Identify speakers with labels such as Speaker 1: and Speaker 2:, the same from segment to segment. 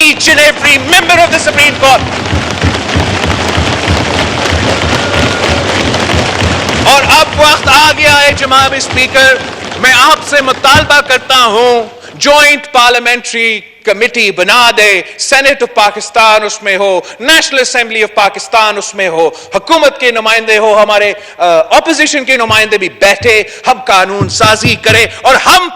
Speaker 1: each and every member of the Supreme Court. اور اب وقت آ گیا ہے جناب اسپیکر، میں آپ سے مطالبہ کرتا ہوں جوائنٹ پارلیمنٹری کمیٹی بنا دے، سینٹ آف پاکستان اس میں ہو، نیشنل اسمبلی آف پاکستان اس میں ہو، حکومت کے نمائندے ہو، ہمارے اپوزیشن کے نمائندے بھی بیٹھے، ہم قانون سازی کریں اور ہم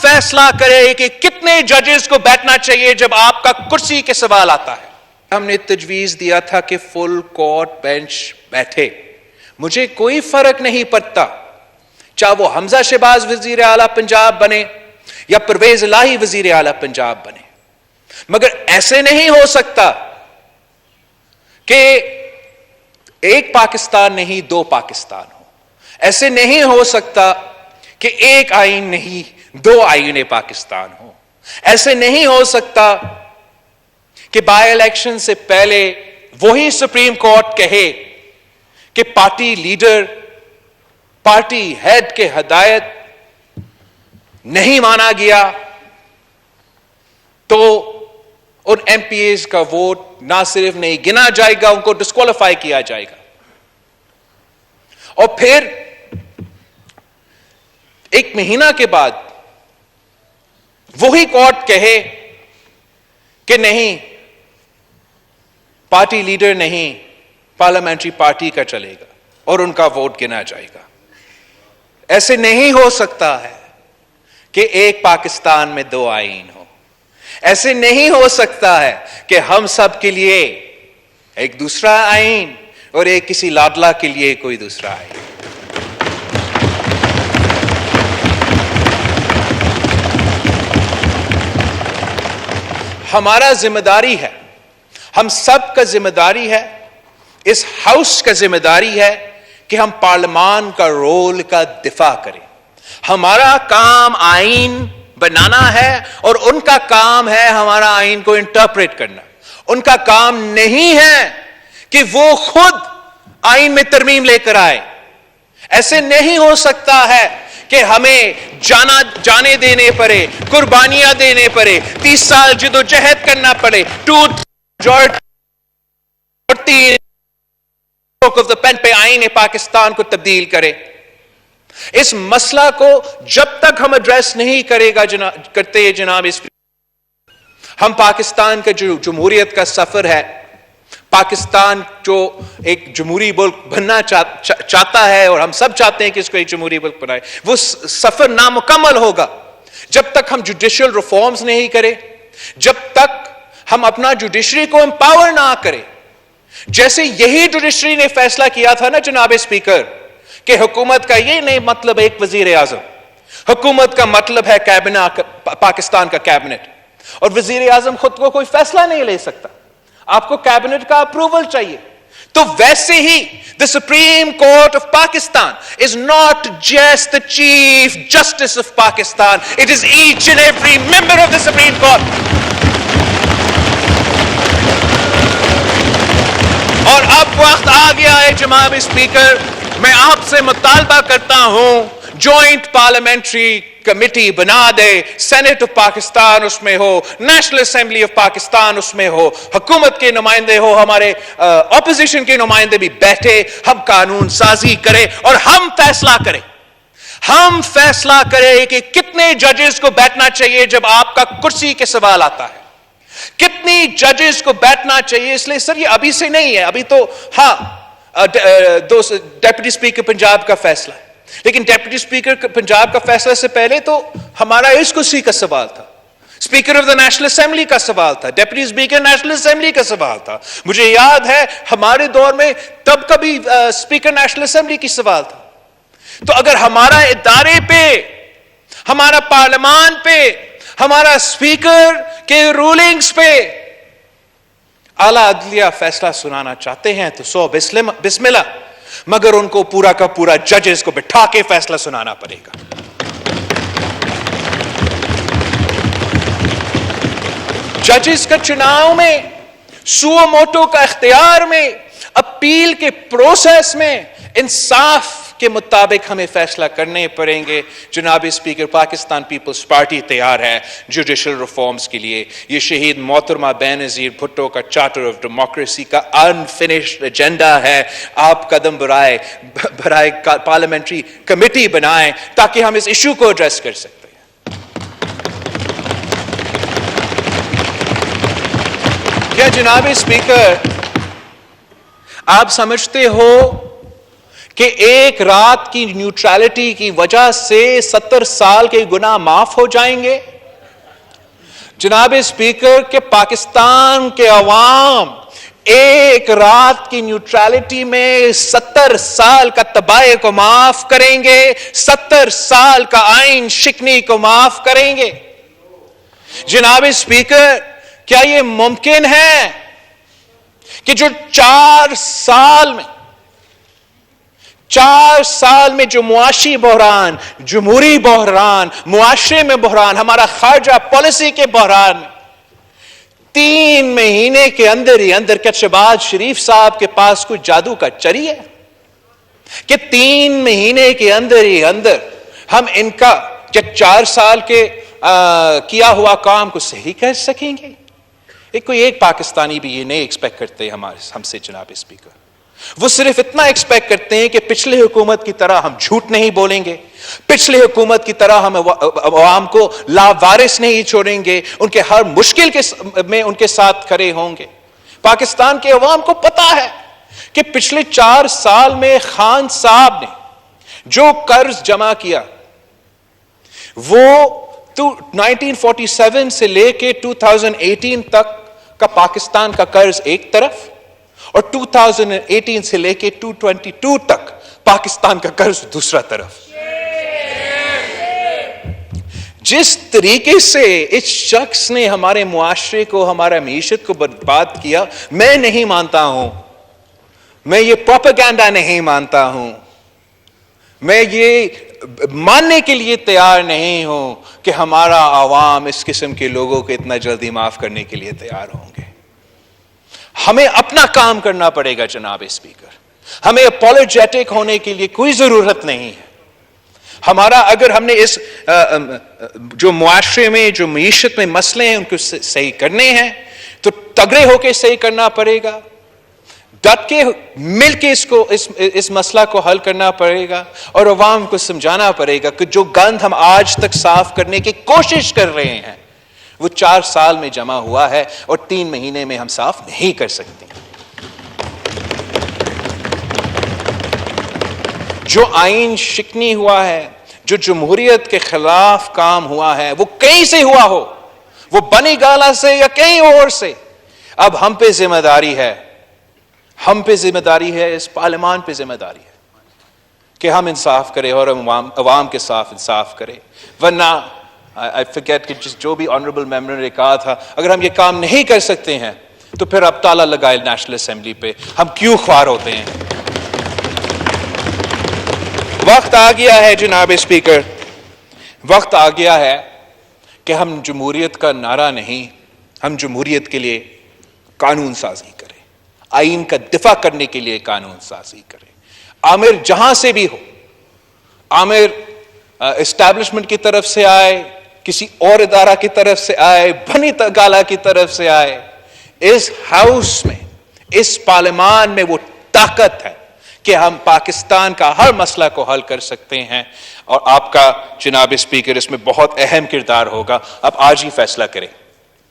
Speaker 1: فیصلہ کریں کہ کتنے ججز کو بیٹھنا چاہیے جب آپ کا کرسی کے سوال آتا ہے۔ ہم نے تجویز دیا تھا کہ فل کورٹ بینچ بیٹھے، مجھے کوئی فرق نہیں پڑتا چاہے وہ حمزہ شہباز وزیر اعلیٰ پنجاب بنے یا پرویز الہی وزیر اعلیٰ پنجاب بنے، مگر ایسے نہیں ہو سکتا کہ ایک پاکستان نہیں دو پاکستان ہو، ایسے نہیں ہو سکتا کہ ایک آئین نہیں دو آئین پاکستان ہو، ایسے نہیں ہو سکتا کہ بائی الیکشن سے پہلے وہی سپریم کورٹ کہے کہ پارٹی لیڈر پارٹی ہیڈ کے ہدایت نہیں مانا گیا تو ان ایم پی ایز کا ووٹ نہ صرف نہیں گنا جائے گا، ان کو ڈسکوالیفائی کیا جائے گا، اور پھر ایک مہینہ کے بعد وہی کورٹ کہے کہ نہیں پارٹی لیڈر نہیں پارلیمنٹری پارٹی کا چلے گا اور ان کا ووٹ گنا جائے گا۔ ایسے نہیں ہو سکتا ہے کہ ایک پاکستان میں دو آئین ہو، ایسے نہیں ہو سکتا ہے کہ ہم سب کے لیے ایک دوسرا آئین اور ایک کسی لاڈلا کے لیے کوئی دوسرا آئین۔ ہمارا ذمہ داری ہے، ہم سب کا ذمہ داری ہے، اس ہاؤس کا ذمہ داری ہے کہ ہم پارلیمان کا رول کا دفاع کریں۔ ہمارا کام آئین بنانا ہے اور ان کا کام ہے ہمارا آئین کو انٹرپریٹ کرنا۔ ان کا کام نہیں ہے کہ وہ خود آئین میں ترمیم لے کر آئے۔ ایسے نہیں ہو سکتا ہے کہ ہمیں جانے دینے پڑے، قربانیاں دینے پڑے، 30 سال جدوجہد کرنا پڑے، 2/3 آف دا پین پہ آئین پاکستان کو تبدیل کرے۔ اس مسئلہ کو جب تک ہم ایڈریس نہیں کرتے جناب ہم پاکستان کا جو جمہوریت کا سفر ہے، پاکستان جو ایک جمہوری ملک بننا چاہتا ہے اور ہم سب چاہتے ہیں کہ اس کو ایک جمہوری ملک بنائے، وہ سفر نامکمل ہوگا جب تک ہم جوڈیشل ریفارمز نہیں کریں، جب تک ہم اپنا جوڈیشری کو امپاور نہ کریں۔ جیسے یہی جوڈیشری نے فیصلہ کیا تھا نا جناب اسپیکر کہ حکومت کا یہ نہیں مطلب ایک وزیر اعظم، حکومت کا مطلب ہے کابینہ، پاکستان کا کابینٹ، اور وزیر اعظم خود کو کوئی فیصلہ نہیں لے سکتا، آپ کو کابینٹ کا اپروول چاہیے۔ تو ویسے ہی the Supreme Court of Pakistan is not just the Chief Justice of Pakistan, it is each and every member of the Supreme Court. اور اب وقت آ گیا ہے جناب اسپیکر، میں آپ سے مطالبہ کرتا ہوں جوائنٹ پارلیمنٹری کمیٹی بنا دے، سینٹ آف پاکستان اس میں ہو، نیشنل اسمبلی آف پاکستان اس میں ہو، حکومت کے نمائندے ہو، ہمارے اپوزیشن کے نمائندے بھی بیٹھے، ہم قانون سازی کریں اور ہم فیصلہ کریں کہ کتنے ججز کو بیٹھنا چاہیے جب آپ کا کرسی کے سوال آتا ہے، کتنی ججز کو بیٹھنا چاہیے۔ اس لیے سر یہ ابھی سے نہیں ہے، ابھی تو ہاں ڈیپٹی اسپیکر پنجاب کا فیصلہ ہے، لیکن ڈیپٹی اسپیکر پنجاب کا فیصلہ سے پہلے تو ہمارا اس کرسی کا سوال تھا، speaker of the national assembly کا سوال تھا، ڈیپٹی اسپیکر نیشنل اسمبلی کا سوال تھا۔ مجھے یاد ہے ہمارے دور میں تب کبھی اسپیکر نیشنل اسمبلی کی سوال تھا۔ تو اگر ہمارا ادارے پہ، ہمارا پارلیمان پہ، ہمارا اسپیکر کے رولنگز پہ اعلیٰ عدلیہ فیصلہ سنانا چاہتے ہیں تو سو بسم اللہ، مگر ان کو پورا کا پورا ججز کو بٹھا کے فیصلہ سنانا پڑے گا۔ ججز کا چناؤ میں، سو موٹو کا اختیار میں، اپیل کے پروسیس میں انصاف کے مطابق ہمیں فیصلہ کرنے پڑیں گے. جناب اسپیکر, پاکستان پیپلز پارٹی تیار ہے جوڈیشل ریفارمز کے لیے. یہ شہید محترمہ بینظیر بھٹو کا چارٹر آف ڈیموکریسی کا انفنشڈ ایجنڈا ہے. آپ قدم برائے پارلیمنٹری کمیٹی بنائیں تاکہ ہم اس ایشو کو ایڈریس کر سکتے ہیں. کیا جناب اسپیکر آپ سمجھتے ہو کہ ایک رات کی نیوٹرلٹی کی وجہ سے 70 سال کے گناہ معاف ہو جائیں گے؟ جناب اسپیکر کہ پاکستان کے عوام ایک رات کی نیوٹرلٹی میں 70 سال کا تباہی کو معاف کریں گے, 70 سال کا آئین شکنی کو معاف کریں گے. جناب اسپیکر کیا یہ ممکن ہے کہ جو 4 سال میں جو معاشی بحران, جمہوری بحران, معاشرے میں بحران, ہمارا خارجہ پالیسی کے بحران, 3 مہینے کے اندر ہی اندر کیا شہباز شریف صاحب کے پاس کوئی جادو کا چری ہے کہ 3 مہینے کے اندر ہی اندر ہم ان کا کیا 4 سال کے کیا ہوا کام کو صحیح کر سکیں گے؟ کوئی ایک پاکستانی بھی یہ نہیں ایکسپیکٹ کرتے ہم سے جناب اسپیکر. وہ صرف اتنا ایکسپیکٹ کرتے ہیں کہ پچھلے حکومت کی طرح ہم جھوٹ نہیں بولیں گے, پچھلے حکومت کی طرح ہم عوام کو لاوارث نہیں چھوڑیں گے, ان کے ہر مشکل میں ان کے ساتھ کھڑے ہوں گے. پاکستان کے عوام کو پتا ہے کہ پچھلے 4 سال میں خان صاحب نے جو قرض جمع کیا وہ 1947 سے لے کے 2018 تک کا پاکستان کا قرض ایک طرف اور 2018 سے لے کے 2022 تک پاکستان کا قرض دوسرا طرف. جس طریقے سے اس شخص نے ہمارے معاشرے کو, ہمارا معیشت کو برباد کیا, میں نہیں مانتا ہوں, میں یہ پروپیگنڈا نہیں مانتا ہوں, میں یہ ماننے کے لیے تیار نہیں ہوں کہ ہمارا عوام اس قسم کے لوگوں کو اتنا جلدی معاف کرنے کے لیے تیار ہوں گے. ہمیں اپنا کام کرنا پڑے گا جناب اسپیکر. ہمیں اپولوجیٹک ہونے کے لیے کوئی ضرورت نہیں ہے. ہمارا اگر ہم نے اس جو معاشرے میں جو معیشت میں مسئلے ہیں ان کو صحیح کرنے ہیں تو تگڑے ہو کے صحیح کرنا پڑے گا, ڈٹ کے مل کے اس مسئلہ کو حل کرنا پڑے گا اور عوام کو سمجھانا پڑے گا کہ جو گند ہم آج تک صاف کرنے کی کوشش کر رہے ہیں وہ 4 سال میں جمع ہوا ہے اور 3 مہینے میں ہم صاف نہیں کر سکتے. جو آئین شکنی ہوا ہے, جو جمہوریت کے خلاف کام ہوا ہے, وہ کہیں سے ہوا ہو, وہ بنی گالا سے یا کہیں اور سے, اب ہم پہ ذمہ داری ہے, ہم پہ ذمہ داری ہے, اس پارلیمان پہ ذمہ داری ہے کہ ہم انصاف کریں اور عوام کے ساتھ انصاف کریں. ورنہ I forget کہ جو بھی آنریبل ممبر نے کہا تھا, اگر ہم یہ کام نہیں کر سکتے ہیں تو پھر اب تالا لگائے نیشنل اسمبلی پہ, ہم کیوں خوار ہوتے ہیں. وقت آ گیا ہے جناب اسپیکر, وقت آ گیا ہے کہ ہم جمہوریت کا نعرہ نہیں, ہم جمہوریت کے لیے قانون سازی کریں, آئین کا دفاع کرنے کے لیے قانون سازی کریں. عامر جہاں سے بھی ہو, عامر اسٹیبلشمنٹ کی طرف سے آئے, کسی اور ادارہ کی طرف سے آئے, بنی گالا کی طرف سے آئے, اس ہاؤس میں, اس پارلیمان میں وہ طاقت ہے کہ ہم پاکستان کا ہر مسئلہ کو حل کر سکتے ہیں. اور آپ کا جناب اسپیکر اس میں بہت اہم کردار ہوگا. آپ آج ہی فیصلہ کریں,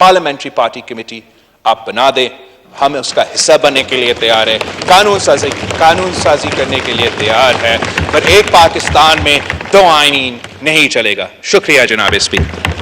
Speaker 1: پارلیمنٹری پارٹی کمیٹی آپ بنا دیں, ہم اس کا حصہ بننے کے لیے تیار ہے, قانون سازی کرنے کے لیے تیار ہے, پر ایک پاکستان میں 2 آئین نہیں چلے گا. شکریہ جناب اسپیکر.